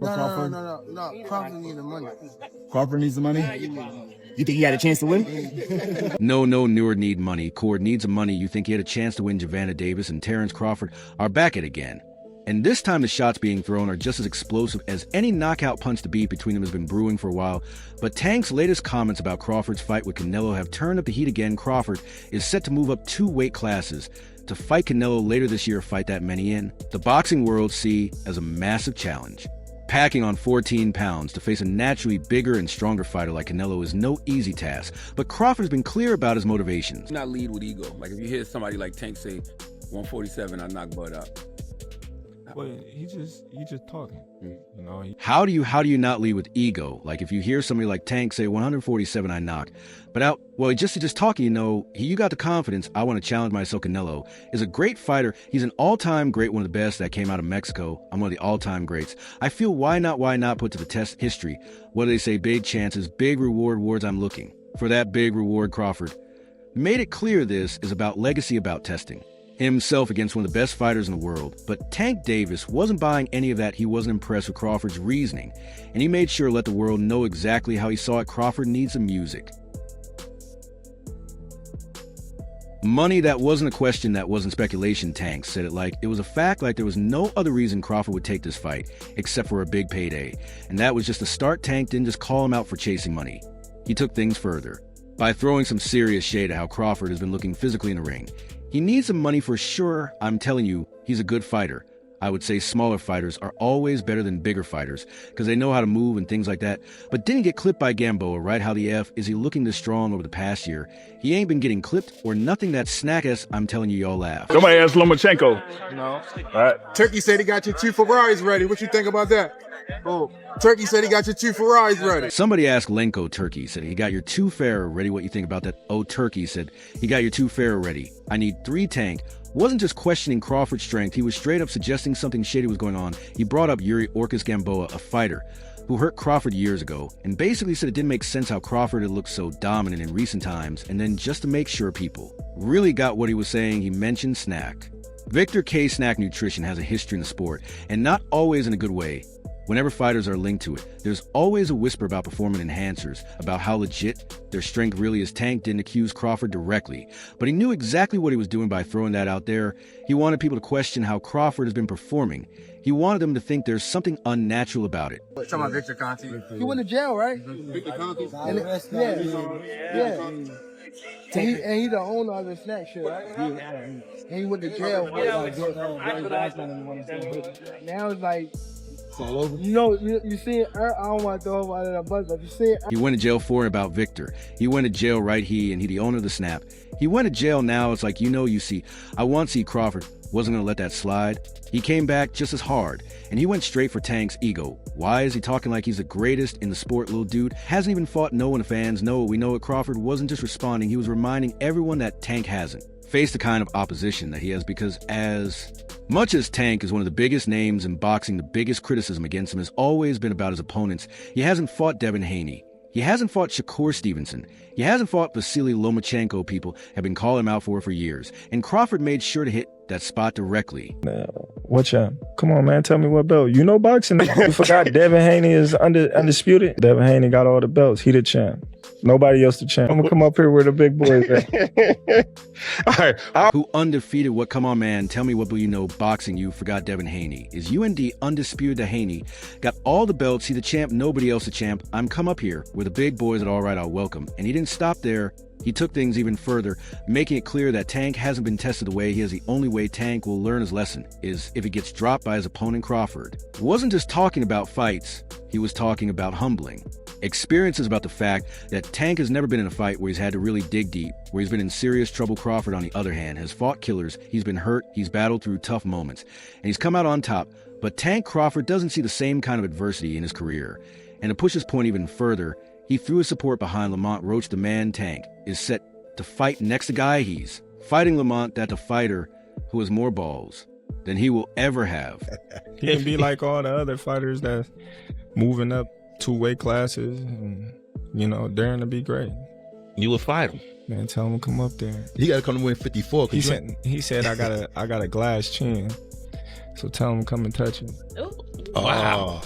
Crawford? No. Crawford needs the money. Crawford needs the money? You think he had a chance to win? No, Newer need money. Cord needs the money. You think he had a chance to win? Gervonta Davis and Terence Crawford are back at it again. And this time the shots being thrown are just as explosive as any knockout punch to beat between them has been brewing for a while. But Tank's latest comments about Crawford's fight with Canelo have turned up the heat again. Crawford is set to move up 2 weight classes to fight Canelo later this year, fight that many in. The boxing world see as a massive challenge. Packing on 14 pounds to face a naturally bigger and stronger fighter like Canelo is no easy task, but Crawford's been clear about his motivations. Not lead with ego. Like if you hear somebody like Tank say 147, I knock Bud out. Well, he just talking. You know. How do you not lead with ego? Like if you hear somebody like Tank say 147, I knock, but out. Well, just talking. You know, you got the confidence. I want to challenge myself. Canelo is a great fighter. He's an all-time great, one of the best that came out of Mexico. I'm one of the all-time greats. I feel why not put to the test history. What do they say? Big chances, big reward. Words. I'm looking for that big reward. Crawford made it clear this is about legacy, about testing himself against one of the best fighters in the world. But Tank Davis wasn't buying any of that. He wasn't impressed with Crawford's reasoning, and he made sure to let the world know exactly how he saw it. Crawford needs the music. Money, that wasn't a question, that wasn't speculation. Tank said it like it was a fact, like there was no other reason Crawford would take this fight except for a big payday. And that was just the start. Tank didn't just call him out for chasing money. He took things further by throwing some serious shade at how Crawford has been looking physically in the ring. He needs some money for sure. I'm telling you, he's a good fighter. I would say smaller fighters are always better than bigger fighters because they know how to move and things like that. But didn't get clipped by Gamboa, right? How the F is he looking this strong over the past year? He ain't been getting clipped or nothing. That snack-ass, I'm telling you, y'all laugh. Somebody asked Lomachenko. No. All right. Turkey said he got your 2 Ferraris ready. What you think about that? Oh, Turkey said he got your 2 Ferraris ready. Somebody asked Lenko. Turkey said he got your 2 Ferrari ready. What you think about that? Oh, Turkey said he got your 2 Ferrari ready. I need 3 Tank. Wasn't just questioning Crawford's strength. He was straight up suggesting something shady was going on. He brought up Yuri Orcus Gamboa, a fighter who hurt Crawford years ago, and basically said it didn't make sense how Crawford had looked so dominant in recent times. And then just to make sure people really got what he was saying, he mentioned snack. Victor K. Snack Nutrition has a history in the sport, and not always in a good way. Whenever fighters are linked to it, there's always a whisper about performance enhancers, about how legit their strength really is. Tank didn't accuse Crawford directly, but he knew exactly what he was doing by throwing that out there. He wanted people to question how Crawford has been performing. He wanted them to think there's something unnatural about it. Talking about Victor Conte. He went to jail, right? Victor Conte? Yeah. And he the owner of the snack shit, right? And he went to jail. Now it's like, you know, you see, I don't want to throw him out of the bus, but you see, he went to jail for it about Victor. He went to jail, right? He the owner of the snap. He went to jail. Now it's like, you see, I once see Crawford wasn't going to let that slide. He came back just as hard, and he went straight for Tank's ego. Why is he talking like he's the greatest in the sport? Little dude hasn't even fought. No one, the fans know. We know it. Crawford wasn't just responding. He was reminding everyone that Tank hasn't faced the kind of opposition that he has, because as much as Tank is one of the biggest names in boxing, the biggest criticism against him has always been about his opponents. He hasn't fought Devin Haney. He hasn't fought Shakur Stevenson. He hasn't fought Vasily Lomachenko. People have been calling him out for years. And Crawford made sure to hit that spot directly. What champ? Come on, man. Tell me what belt. You know boxing. You forgot Devin Haney is undisputed. Devin Haney got all the belts. He the champ. Nobody else the champ. I'm going to come up here where the big boys at. All right. Who undefeated? What? Come on, man. Tell me what you know boxing. You forgot Devin Haney. Is UND undisputed? The Haney got all the belts. He the champ. Nobody else the champ. I'm come up here where the big boys at all right, I'll welcome. And he didn't stop there. He took things even further, making it clear that Tank hasn't been tested the way he has. The only way Tank will learn his lesson is if he gets dropped by his opponent, Crawford. He wasn't just talking about fights, he was talking about humbling. Experiences about the fact that Tank has never been in a fight where he's had to really dig deep, where he's been in serious trouble. Crawford, on the other hand, has fought killers, he's been hurt, he's battled through tough moments, and he's come out on top. But Tank Crawford doesn't see the same kind of adversity in his career. And to push his point even further, he threw his support behind Lamont. Roach, the man Tank, is set to fight next to guy he's fighting Lamont, that the fighter who has more balls than he will ever have. He can be like all the other fighters that's moving up 2 weight classes and, you know, daring to be great. You would fight him. Man, tell him to come up there. He got to come to win 54. He said I got a glass chin. So tell him to come and touch it. Ooh. Wow.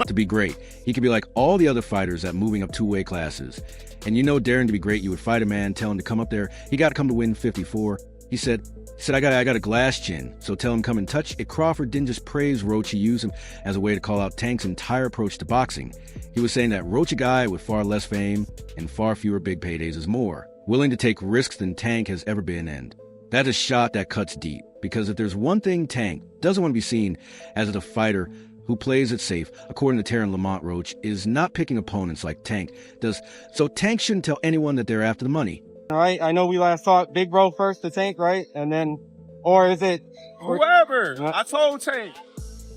To be great, he could be like all the other fighters at moving up two-weight classes. And you know, daring to be great, you would fight a man, tell him to come up there. He got to come to win 54. He said, I got a glass chin, so tell him come and touch it. Crawford didn't just praise Roach, he used him as a way to call out Tank's entire approach to boxing. He was saying that Roach, a guy with far less fame and far fewer big paydays, is more willing to take risks than Tank has ever been, and that is a shot that cuts deep. Because if there's one thing Tank doesn't want to be seen as a fighter who plays it safe, according to Terence Lamont, Roach is not picking opponents like Tank does. So Tank shouldn't tell anyone that they're after the money. All right, I know we last talked Big Bro first to Tank, right? And then, or is it whoever? I told Tank.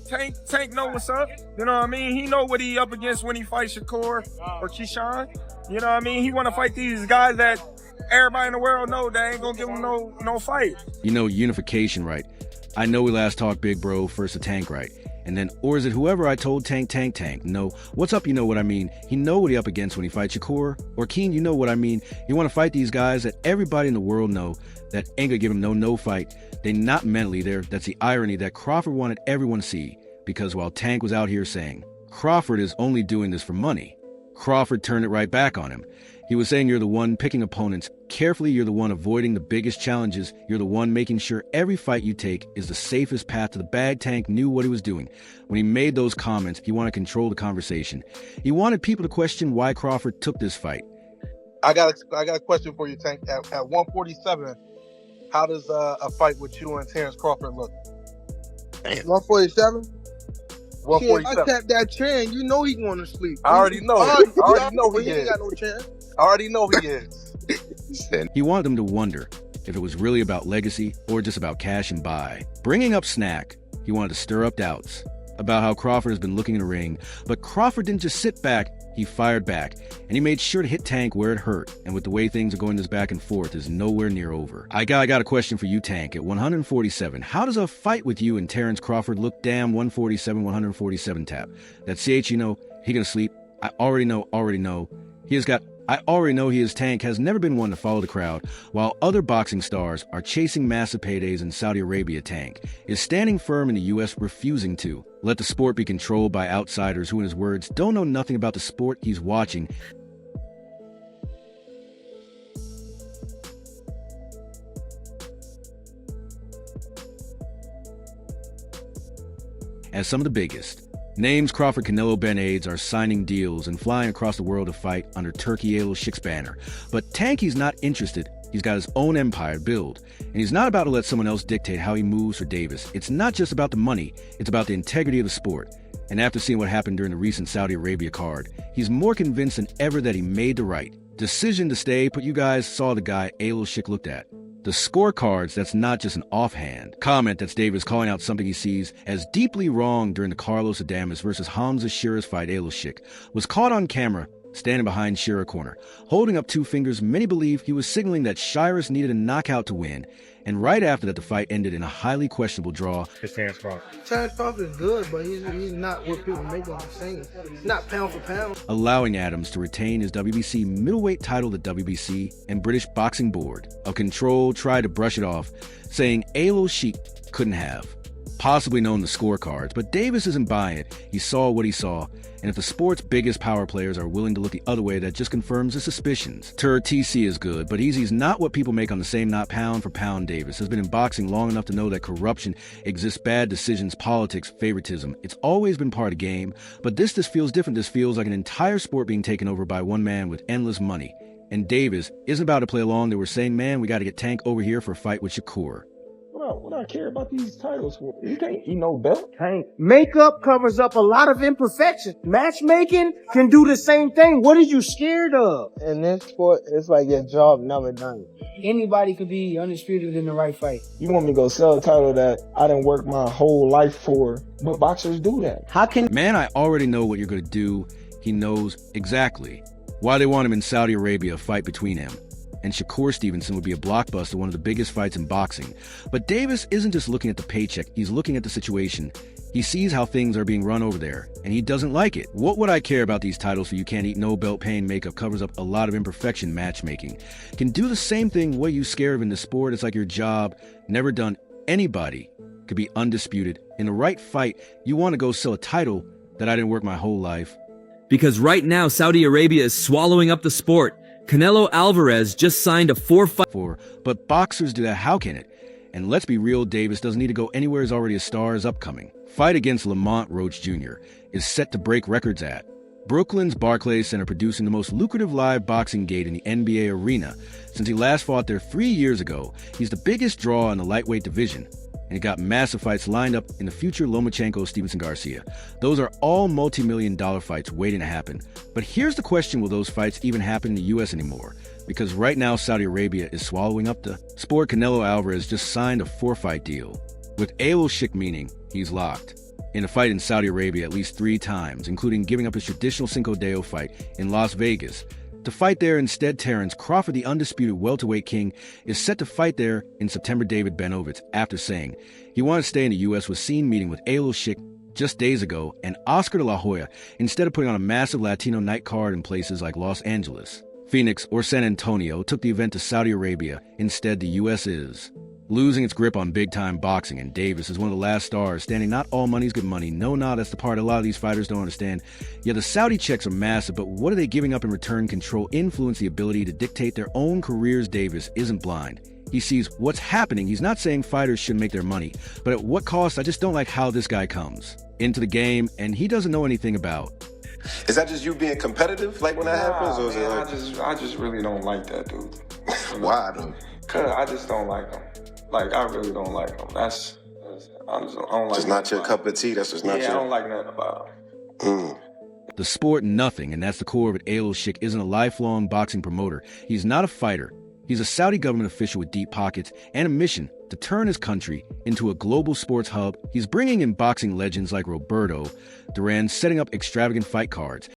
Tank know what's up. You know what I mean? He know what he up against when he fights Shakur or Keyshawn. You know what I mean? He want to fight these guys that everybody in the world know that ain't gonna give him no fight. You know, unification, right? I know we last talked Big Bro first to Tank, right? And then, or is it whoever I told Tank? No, what's up, you know what I mean? He know what he up against when he fights Shakur. Or Keen, you know what I mean? You want to fight these guys that everybody in the world know that ain't gonna give him no fight. They not mentally there. That's the irony that Crawford wanted everyone to see. Because while Tank was out here saying, Crawford is only doing this for money, Crawford turned it right back on him. He was saying you're the one picking opponents carefully, you're the one avoiding the biggest challenges, you're the one making sure every fight you take is the safest path to the bag. Tank knew what he was doing. When he made those comments, he wanted to control the conversation. He wanted people to question why Crawford took this fight. I got a question for you, Tank. At 147, how does a fight with you and Terence Crawford look? 147? 147. If I tap that chin, you know he going to sleep. I already know. I already know he ain't is. got no chance. I already know he is. He wanted them to wonder if it was really about legacy or just about cash and buy. Bringing up Snack, he wanted to stir up doubts about how Crawford has been looking in the ring. But Crawford didn't just sit back, he fired back. And he made sure to hit Tank where it hurt. And with the way things are going this back and forth is nowhere near over. I got a question for you, Tank. At 147, how does a fight with you and Terence Crawford look? Damn, 147 tap. That CH, you know, he gonna sleep. I already know. I already know he is Tank, has never been one to follow the crowd. While other boxing stars are chasing massive paydays in Saudi Arabia, Tank is standing firm in the U.S., refusing to let the sport be controlled by outsiders who, in his words, don't know nothing about the sport he's watching. As some of the biggest names, Crawford, Canelo, Ben Aids are signing deals and flying across the world to fight under Turkey Ayla Shik's banner. But Tank, he's not interested. He's got his own empire to build. And he's not about to let someone else dictate how he moves for Davis. It's not just about the money. It's about the integrity of the sport. And after seeing what happened during the recent Saudi Arabia card, he's more convinced than ever that he made the right decision to stay. But you guys saw the guy Ayla Shik looked at. The scorecards, that's not just an offhand comment. That's Davis calling out something he sees as deeply wrong during the Carlos Adames versus Hamza Shearer's fight. Ayla Shik was caught on camera standing behind Shearer corner, holding up two fingers. Many believe he was signaling that Shearer's needed a knockout to win. And right after that, the fight ended in a highly questionable draw. Terence Crawford is good, but he's not what people make him saying. He's not pound for pound. Allowing Adams to retain his WBC middleweight title. The WBC and British Boxing Board of Control tried to brush it off, saying Ayla Shik couldn't have possibly known the scorecards. But Davis isn't buying it. He saw what he saw. And if the sport's biggest power players are willing to look the other way, that just confirms the suspicions. TC is good, but he's not what people make on the same, not pound for pound. Davis has been in boxing long enough to know that corruption exists, bad decisions, politics, favoritism. It's always been part of the game, but this feels different. This feels like an entire sport being taken over by one man with endless money. And Davis isn't about to play along. They were saying, man, we got to get Tank over here for a fight with Shakur. What I care about these titles for? You can't eat no belt. Tank? Makeup covers up a lot of imperfections. Matchmaking can do the same thing. What are you scared of? In this sport, it's like your job never done. Anybody could be undisputed in the right fight. You want me to go sell a title that I didn't work my whole life for, but boxers do that. How can... Man, I already know what you're going to do. He knows exactly why they want him in Saudi Arabia, a fight between him and Shakur Stevenson would be a blockbuster, one of the biggest fights in boxing. But Davis isn't just looking at the paycheck, he's looking at the situation. He sees how things are being run over there, and he doesn't like it. What would I care about these titles for? You can't eat no belt. Pain makeup covers up a lot of imperfection. Matchmaking can do the same thing. What are you scared of in this sport? It's like your job never done anybody could be undisputed. In the right fight, you want to go sell a title that I didn't work my whole life. Because right now, Saudi Arabia is swallowing up the sport. Canelo Alvarez just signed a 4-fight for, but boxers do that, how can it? And let's be real, Davis doesn't need to go anywhere, is already a star, is upcoming. Fight against Lamont Roach Jr. is set to break records at Brooklyn's Barclays Center, producing the most lucrative live boxing gate in the NBA arena. Since he last fought there 3 years ago, he's the biggest draw in the lightweight division, and he got massive fights lined up in the future: Lomachenko, Stevenson, Garcia. Those are all multi-million-dollar fights waiting to happen. But here's the question: will those fights even happen in the U.S. anymore? Because right now, Saudi Arabia is swallowing up the sport. Canelo Alvarez just signed a 4-fight deal with Al Sheikh, meaning he's locked in a fight in Saudi Arabia at least 3 times, including giving up his traditional Cinco de Mayo fight in Las Vegas to fight there instead. Terence Crawford, the undisputed welterweight king, is set to fight there in September. David Benovitz, after saying he wanted to stay in the U.S., was seen meeting with Al Sheikh just days ago, and Oscar de la Hoya, instead of putting on a massive Latino night card in places like Los Angeles, Phoenix, or San Antonio, took the event to Saudi Arabia. Instead, the U.S. is losing its grip on big-time boxing, and Davis is one of the last stars standing. Not all money's good money. No, that's the part a lot of these fighters don't understand. Yeah, the Saudi checks are massive, but what are they giving up in return? Control, influence, the ability to dictate their own careers. Davis isn't blind. He sees what's happening. He's not saying fighters shouldn't make their money, but at what cost? I just don't like how this guy comes into the game, and he doesn't know anything about. Is that just you being competitive, like when that happens, or is it like... I just really don't like that dude. Why, though? Cause I just don't like him. Like, I really don't like him. I don't like. Just not your cup of tea. That's just not your. I don't like nothing about him. The sport, nothing, and that's the core of it. Al Sheikh isn't a lifelong boxing promoter. He's not a fighter. He's a Saudi government official with deep pockets and a mission to turn his country into a global sports hub. He's bringing in boxing legends like Roberto Duran, setting up extravagant fight cards.